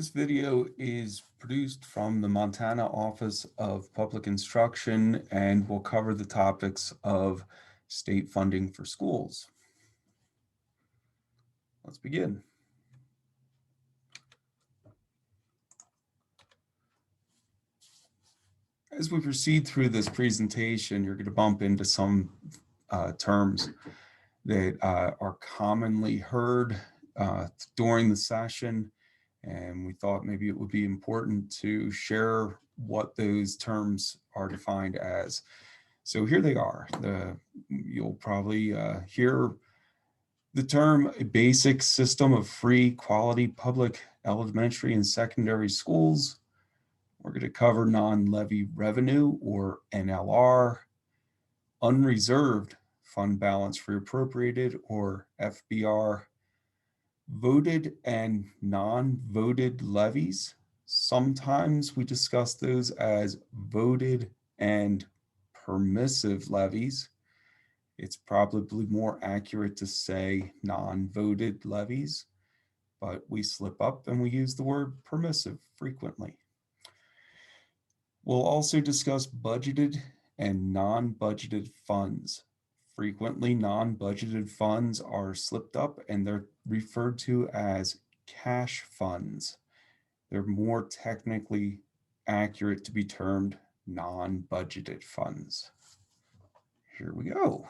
This video is produced from the Montana Office of Public Instruction and will cover the topics of state funding for schools. Let's begin. As we proceed through this presentation, you're going to bump into some terms that are commonly heard during the session, and we thought maybe it would be important to share what those terms are defined as. So here they are. You'll probably hear the term a basic system of free, quality public elementary and secondary schools. We're going to cover non-levy revenue, or NLR, unreserved fund balance reappropriated, or FBR, voted and non-voted levies. Sometimes we discuss those as voted and permissive levies. It's probably more accurate to say non-voted levies, but we slip up and we use the word permissive frequently. We'll also discuss budgeted and non-budgeted funds. Frequently, non-budgeted funds are slipped up and they're referred to as cash funds. They're more technically accurate to be termed non-budgeted funds. Here we go.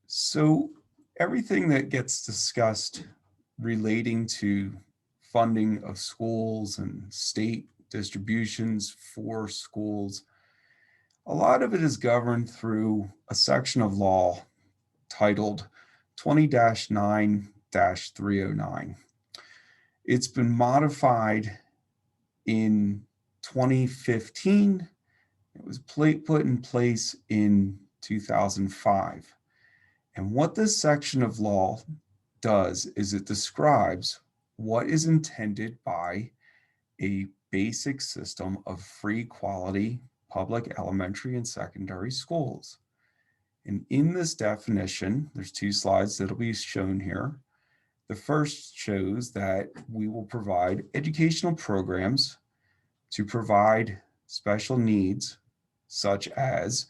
So everything that gets discussed relating to funding of schools and state distributions for schools, a lot of it is governed through a section of law titled 20-9-309. It's been modified in 2015. It was put in place in 2005. And what this section of law does is it describes what is intended by a basic system of free, quality public elementary and secondary schools. And in this definition, there's two slides that'll be shown here. The first shows that we will provide educational programs to provide special needs, such as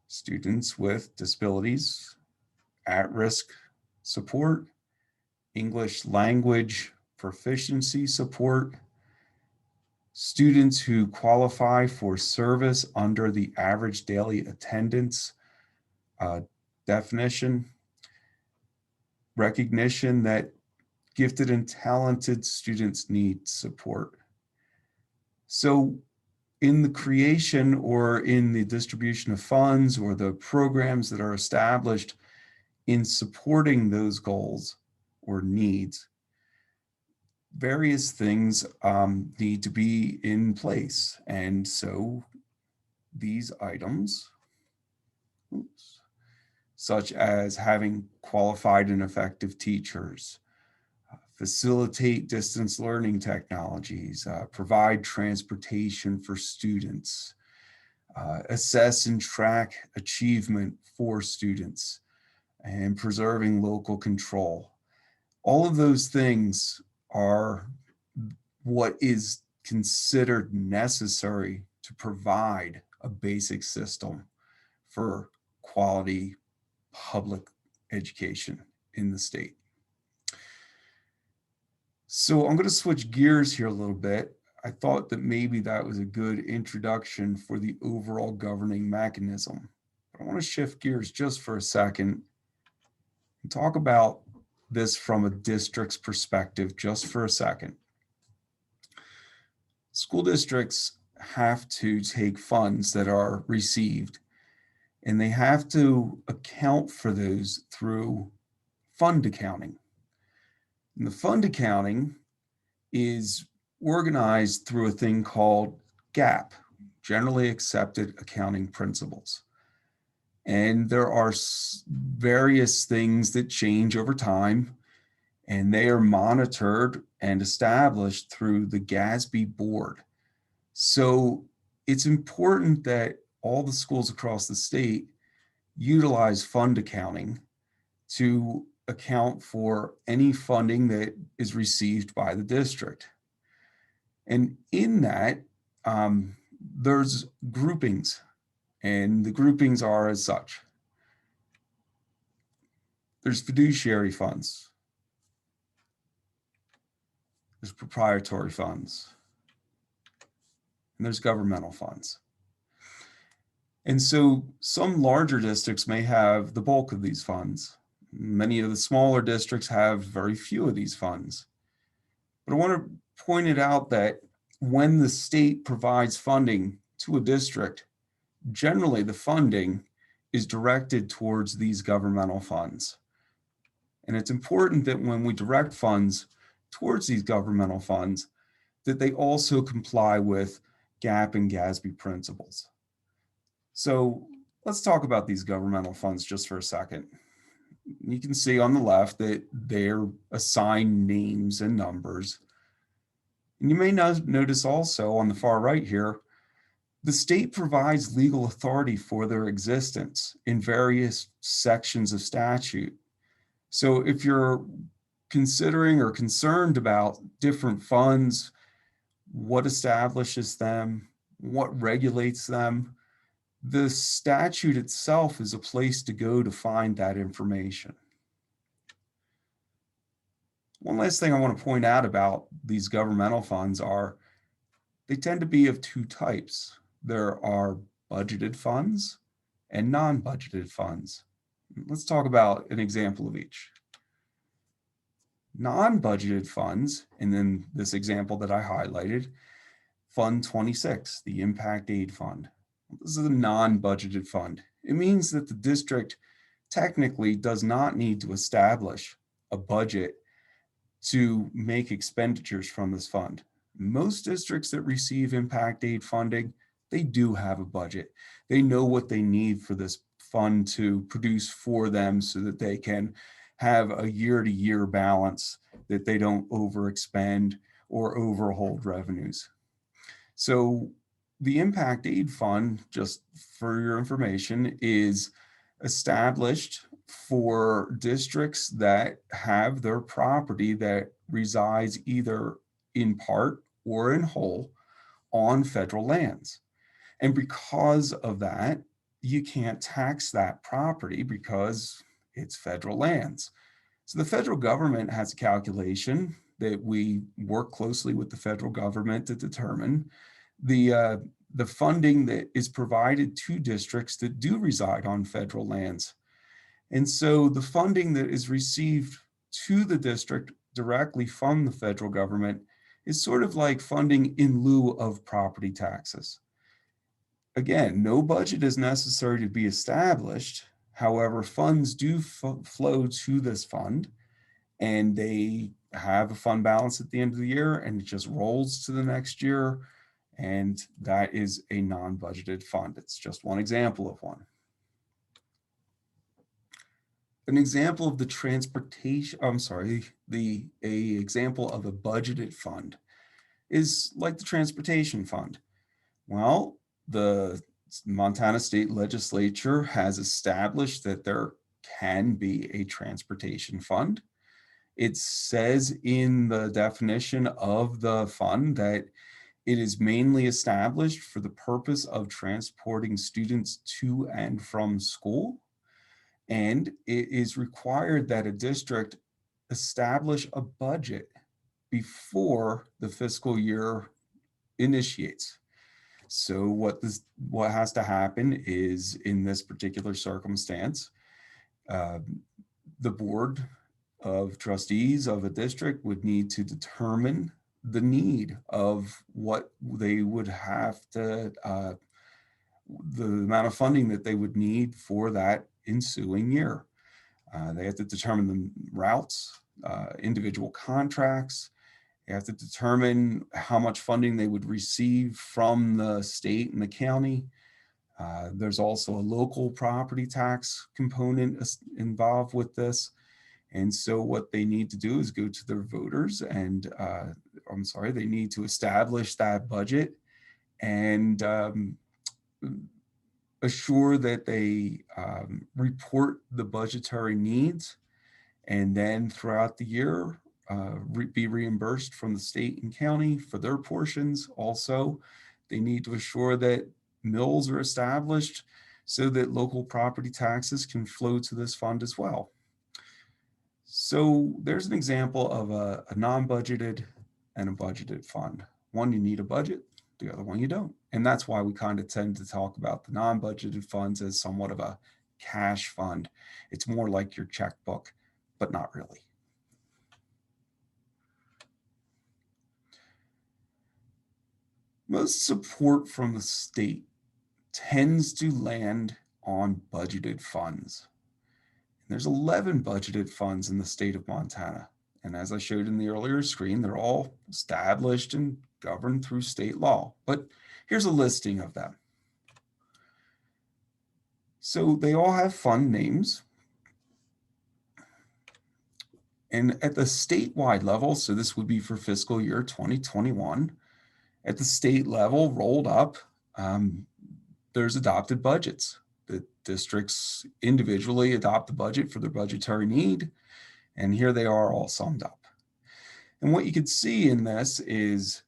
students with disabilities, at-risk support, English language proficiency support, students who qualify for service under the average daily attendance definition, recognition that gifted and talented students need support. So in the creation or in the distribution of funds or the programs that are established in supporting those goals or needs, various things need to be in place. And so these items, such as having qualified and effective teachers, facilitate distance learning technologies, provide transportation for students, assess and track achievement for students, and preserving local control. All of those things are what is considered necessary to provide a basic system for quality public education in the state. So I'm going to switch gears here a little bit. I thought that maybe that was a good introduction for the overall governing mechanism. But I want to shift gears just for a second and talk about this from a district's perspective just for a second. School districts have to take funds that are received, and they have to account for those through fund accounting. And the fund accounting is organized through a thing called GAAP, Generally Accepted Accounting Principles. And there are various things that change over time, and they are monitored and established through the GASB board. So it's important that all the schools across the state utilize fund accounting to account for any funding that is received by the district. And in that, there's groupings, and the groupings are as such. There's fiduciary funds, there's proprietary funds, and there's governmental funds. And so some larger districts may have the bulk of these funds. Many of the smaller districts have very few of these funds. But I want to point it out that when the state provides funding to a district, generally the funding is directed towards these governmental funds. And it's important that when we direct funds towards these governmental funds, that they also comply with GAAP and GASB principles. So let's talk about these governmental funds just for a second. You can see on the left that they're assigned names and numbers. And you may notice also on the far right here, the state provides legal authority for their existence in various sections of statute. So if you're considering or concerned about different funds, what establishes them, what regulates them, the statute itself is a place to go to find that information. One last thing I want to point out about these governmental funds are they tend to be of two types. There are budgeted funds and non-budgeted funds. Let's talk about an example of each. Non-budgeted funds, and then this example that I highlighted, Fund 26, the Impact Aid Fund. This is a non-budgeted fund. It means that the district technically does not need to establish a budget to make expenditures from this fund. Most districts that receive impact aid funding, they do have a budget. They know what they need for this fund to produce for them so that they can have a year-to-year balance, that they don't overexpend or overhold revenues. So the Impact Aid Fund, just for your information, is established for districts that have their property that resides either in part or in whole on federal lands. And because of that, you can't tax that property because it's federal lands. So the federal government has a calculation that we work closely with the federal government to determine the funding that is provided to districts that do reside on federal lands. And so the funding that is received to the district directly from the federal government is sort of like funding in lieu of property taxes. Again, no budget is necessary to be established. However, funds do flow to this fund, and they have a fund balance at the end of the year, and it just rolls to the next year. And that is a non-budgeted fund. It's just one example of one. An example of the transportation, example of a budgeted fund is like the transportation fund. Well, the Montana State Legislature has established that there can be a transportation fund. It says in the definition of the fund that it is mainly established for the purpose of transporting students to and from school. And it is required that a district establish a budget before the fiscal year initiates. So what has to happen is, in this particular circumstance, the board of trustees of a district would need to determine the need of what they would have to, the amount of funding that they would need for that ensuing year. They have to determine the routes, individual contracts. They have to determine how much funding they would receive from the state and the county. There's also a local property tax component involved with this. And so what they need to do is go to their voters and, they need to establish that budget and assure that they report the budgetary needs and then throughout the year, be reimbursed from the state and county for their portions. Also, they need to assure that mills are established so that local property taxes can flow to this fund as well. So there's an example of a non-budgeted and a budgeted fund. One, you need a budget, the other one you don't. And that's why we kind of tend to talk about the non-budgeted funds as somewhat of a cash fund. It's more like your checkbook, but not really. Most support from the state tends to land on budgeted funds. There's 11 budgeted funds in the state of Montana. And as I showed in the earlier screen, they're all established and governed through state law. But here's a listing of them. So they all have fund names. And at the statewide level, so this would be for fiscal year 2021, at the state level, rolled up, there's adopted budgets. The districts individually adopt the budget for their budgetary need, and here they are all summed up. And what you can see in this is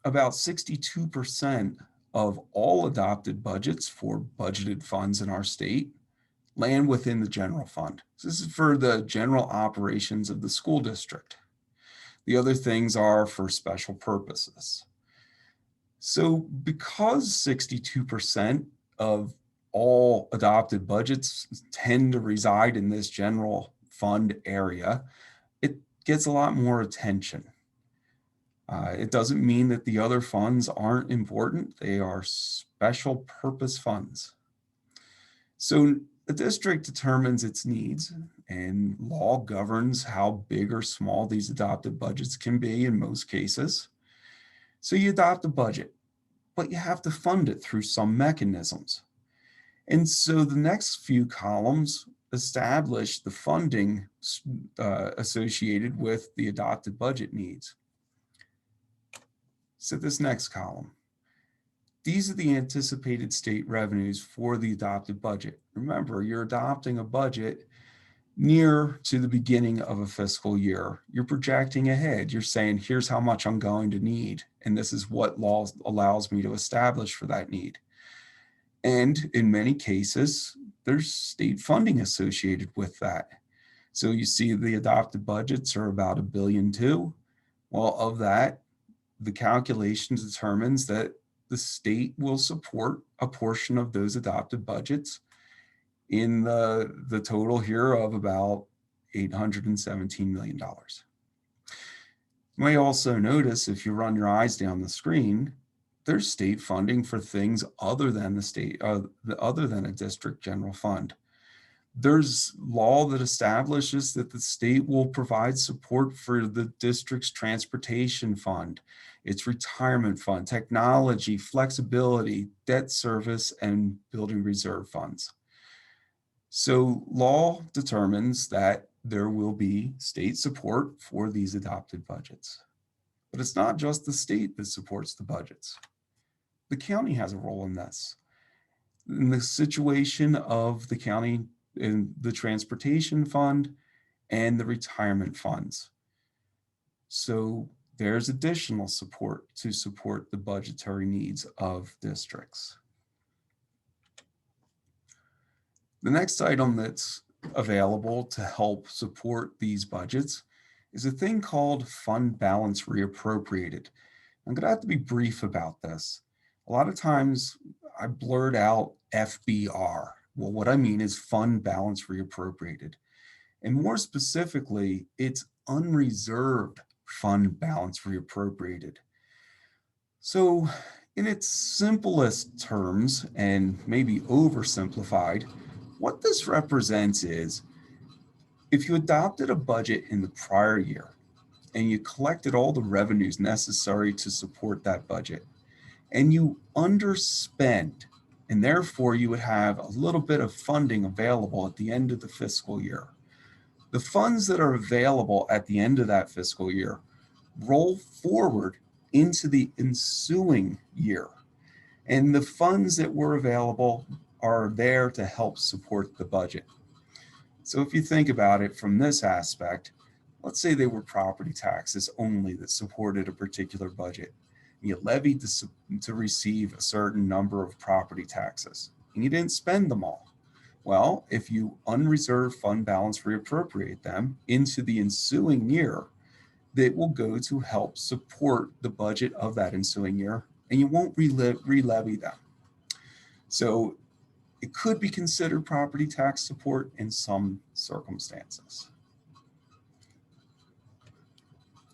about 62% of all adopted budgets for budgeted funds in our state land within the general fund. So this is for the general operations of the school district. The other things are for special purposes. So because 62% of all adopted budgets tend to reside in this general fund area, it gets a lot more attention. It doesn't mean that the other funds aren't important. They are special purpose funds. So the district determines its needs, and law governs how big or small these adopted budgets can be in most cases. So you adopt a budget, but you have to fund it through some mechanisms. And so the next few columns establish the funding associated with the adopted budget needs. So this next column, these are the anticipated state revenues for the adopted budget. Remember, you're adopting a budget near to the beginning of a fiscal year. You're projecting ahead. You're saying, here's how much I'm going to need, and this is what law allows me to establish for that need. And in many cases, there's state funding associated with that. So you see the adopted budgets are about $1.2 billion. Well, of that, the calculation determines that the state will support a portion of those adopted budgets in the total here of about $817 million. You may also notice, if you run your eyes down the screen, there's state funding for things other than other than a district general fund. There's law that establishes that the state will provide support for the district's transportation fund, its retirement fund, technology, flexibility, debt service, and building reserve funds. So law determines that there will be state support for these adopted budgets. But it's not just the state that supports the budgets. The county has a role in this. In the situation of the county in the transportation fund and the retirement funds. So there's additional support to support the budgetary needs of districts. The next item that's available to help support these budgets is a thing called fund balance reappropriated. I'm going to have to be brief about this. A lot of times I blurt out FBR. Well, what I mean is fund balance reappropriated. And more specifically, it's unreserved fund balance reappropriated. So in its simplest terms, and maybe oversimplified, what this represents is if you adopted a budget in the prior year and you collected all the revenues necessary to support that budget, and you underspend, and therefore you would have a little bit of funding available at the end of the fiscal year. The funds that are available at the end of that fiscal year roll forward into the ensuing year. And the funds that were available are there to help support the budget. So if you think about it from this aspect, let's say they were property taxes only that supported a particular budget. You levied to receive a certain number of property taxes, and you didn't spend them all. Well, if you unreserved fund balance reappropriate them into the ensuing year, that will go to help support the budget of that ensuing year, and you won't re-levy them. So it could be considered property tax support in some circumstances.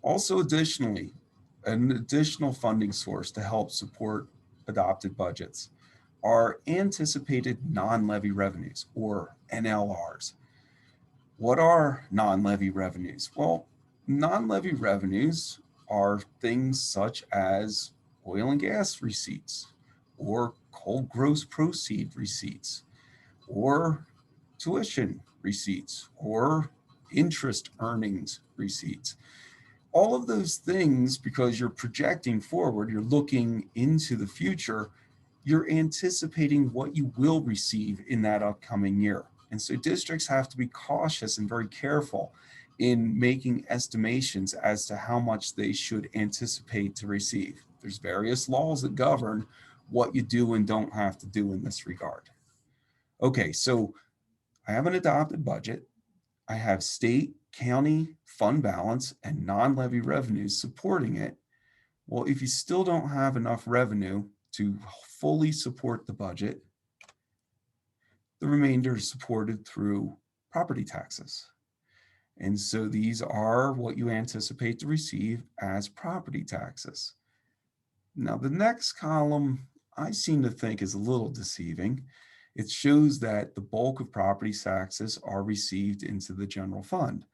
Also, additionally, an additional funding source to help support adopted budgets are anticipated non-levy revenues, or NLRs. What are non-levy revenues? Well, non-levy revenues are things such as oil and gas receipts, or coal gross proceed receipts, or tuition receipts, or interest earnings receipts. All of those things, because you're projecting forward, you're looking into the future, you're anticipating what you will receive in that upcoming year. And so districts have to be cautious and very careful in making estimations as to how much they should anticipate to receive. There's various laws that govern what you do and don't have to do in this regard. Okay, so I have an adopted budget. I have state, county, fund balance, and non-levy revenues supporting it. Well, if you still don't have enough revenue to fully support the budget, the remainder is supported through property taxes. And so these are what you anticipate to receive as property taxes. Now, the next column I seem to think is a little deceiving. It shows that the bulk of property taxes are received into the general fund.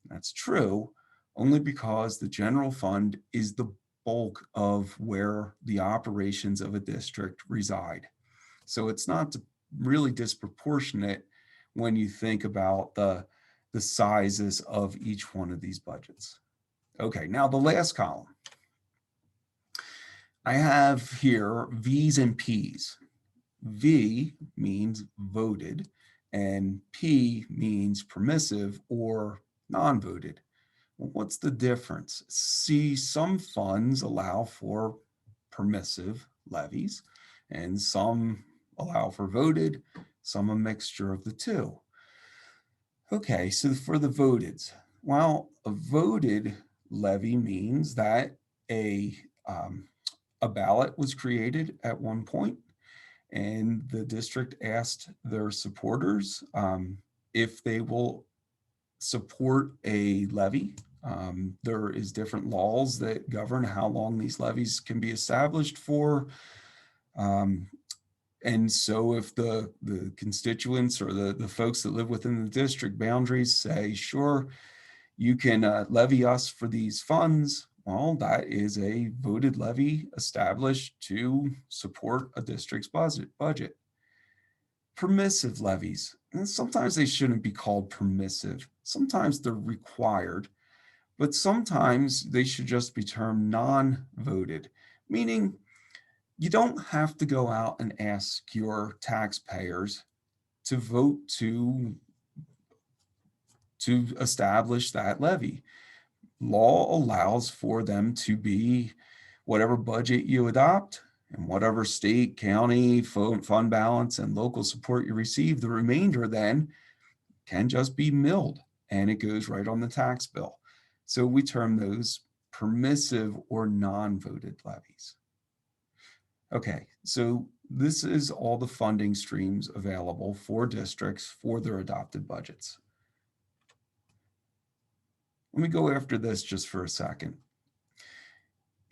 That's true, only because the general fund is the bulk of where the operations of a district reside. So it's not really disproportionate when you think about the sizes of each one of these budgets. Okay, now the last column. I have here V's and P's. V means voted, and P means permissive or non-voted. Well, what's the difference? See, some funds allow for permissive levies, and some allow for voted, some a mixture of the two. Okay, so for the voted, well, a voted levy means that a ballot was created at one point, and the district asked their supporters if they will support a levy. There is different laws that govern how long these levies can be established for. And so if the constituents or the folks that live within the district boundaries say, sure, you can levy us for these funds, well, that is a voted levy established to support a district's budget. Permissive levies, and sometimes they shouldn't be called permissive. Sometimes they're required, but sometimes they should just be termed non-voted, meaning you don't have to go out and ask your taxpayers to vote to establish that levy. Law allows for them to be whatever budget you adopt and whatever state, county, fund balance, and local support you receive. The remainder then can just be milled, and it goes right on the tax bill. So we term those permissive or non-voted levies. Okay, so this is all the funding streams available for districts for their adopted budgets. Let me go after this just for a second.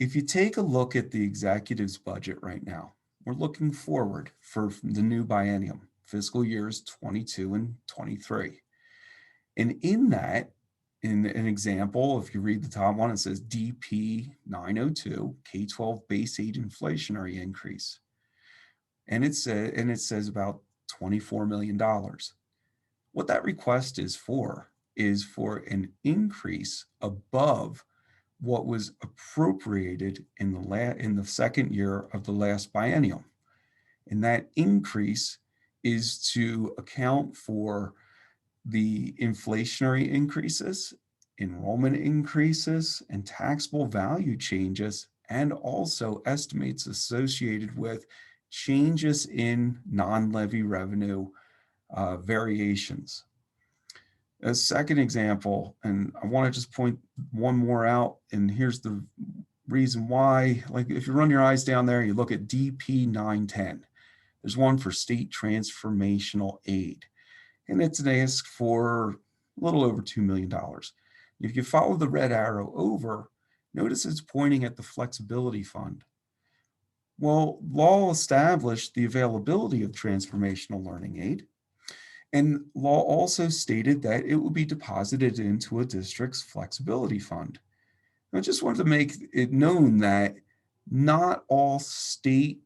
If you take a look at the executive's budget right now, we're looking forward for the new biennium, fiscal years 22 and 23. And in that, in an example, if you read the top one, it says DP 902, K-12 base age inflationary increase. And it says about $24 million. What that request is for an increase above what was appropriated in the second year of the last biennium. And that increase is to account for the inflationary increases, enrollment increases, and taxable value changes, and also estimates associated with changes in non-levy revenue variations. A second example, and I want to just point one more out, and here's the reason why. Like if you run your eyes down there, you look at DP 910. There's one for state transformational aid, and it's an ask for a little over $2 million. If you follow the red arrow over, notice it's pointing at the flexibility fund. Well, law established the availability of transformational learning aid, and law also stated that it would be deposited into a district's flexibility fund. I just wanted to make it known that not all state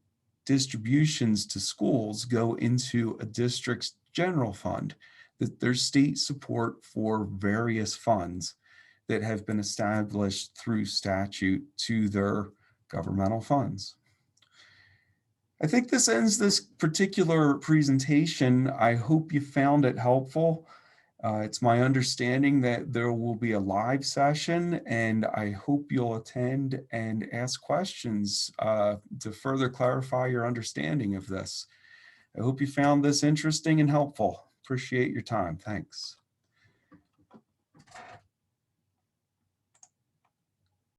distributions to schools go into a district's general fund, that there's state support for various funds that have been established through statute to their governmental funds. I think this ends this particular presentation. I hope you found it helpful. It's my understanding that there will be a live session, and I hope you'll attend and ask questions to further clarify your understanding of this. I hope you found this interesting and helpful. Appreciate your time. Thanks.